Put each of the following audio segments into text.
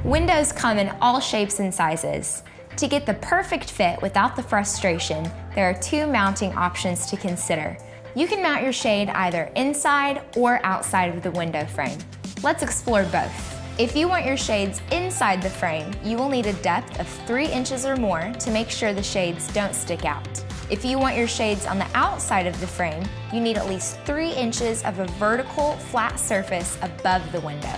Windows come in all shapes and sizes. To get the perfect fit without the frustration, there are two mounting options to consider. You can mount your shade either inside or outside of the window frame. Let's explore both. If you want your shades inside the frame, you will need a depth of 3 inches or more to make sure the shades don't stick out. If you want your shades on the outside of the frame, you need at least 3 inches of a vertical, flat surface above the window.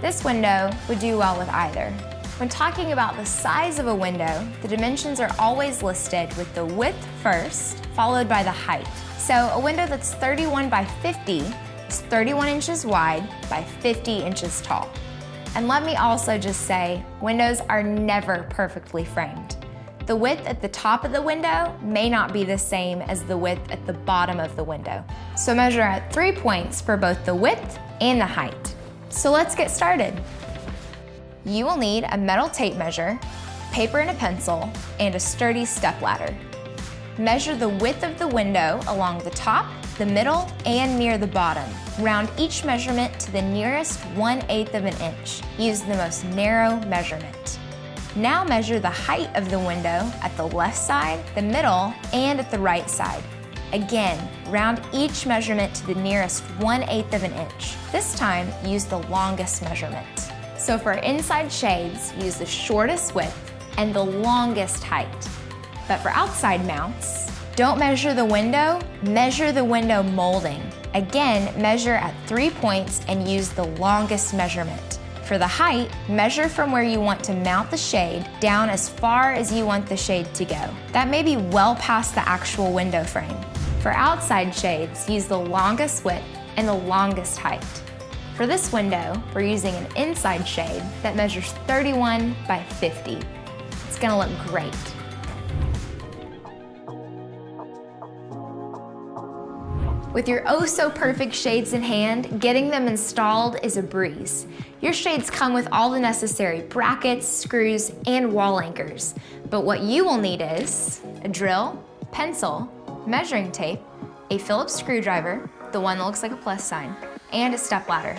This window would do well with either. When talking about the size of a window, the dimensions are always listed with the width first, followed by the height. So a window that's 31 by 50 is 31 inches wide by 50 inches tall. And let me also just say, windows are never perfectly framed. The width at the top of the window may not be the same as the width at the bottom of the window. So measure at 3 points for both the width and the height. So let's get started. You will need a metal tape measure, paper and a pencil, and a sturdy stepladder. Measure the width of the window along the top, the middle, and near the bottom. Round each measurement to the nearest 1/8 of an inch. Use the most narrow measurement. Now measure the height of the window at the left side, the middle, and at the right side. Again, round each measurement to the nearest 1/8 of an inch. This time, use the longest measurement. So for inside shades, use the shortest width and the longest height. But for outside mounts, don't measure the window, measure the window molding. Again, measure at 3 points and use the longest measurement. For the height, measure from where you want to mount the shade down as far as you want the shade to go. That may be well past the actual window frame. For outside shades, use the longest width and the longest height. For this window, we're using an inside shade that measures 31 by 50. It's gonna look great. With your oh-so-perfect shades in hand, getting them installed is a breeze. Your shades come with all the necessary brackets, screws, and wall anchors. But what you will need is a drill, pencil, measuring tape, a Phillips screwdriver, the one that looks like a plus sign, and a stepladder.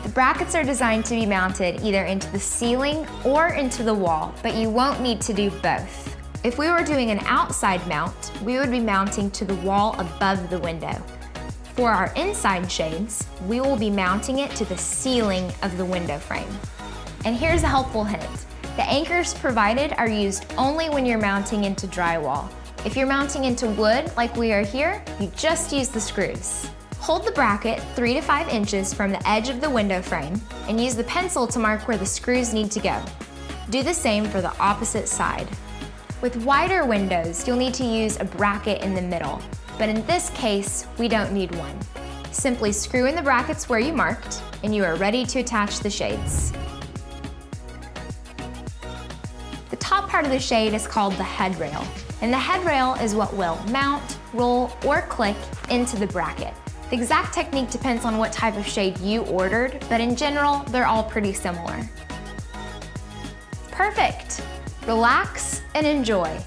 The brackets are designed to be mounted either into the ceiling or into the wall, but you won't need to do both. If we were doing an outside mount, we would be mounting to the wall above the window. For our inside shades, we will be mounting it to the ceiling of the window frame. And here's a helpful hint. The anchors provided are used only when you're mounting into drywall. If you're mounting into wood, like we are here, you just use the screws. Hold the bracket 3 to 5 inches from the edge of the window frame and use the pencil to mark where the screws need to go. Do the same for the opposite side. With wider windows, you'll need to use a bracket in the middle, but in this case, we don't need one. Simply screw in the brackets where you marked, and you are ready to attach the shades. The top part of the shade is called the headrail, and the headrail is what will mount, roll, or click into the bracket. The exact technique depends on what type of shade you ordered, but in general, they're all pretty similar. Perfect! Relax and enjoy.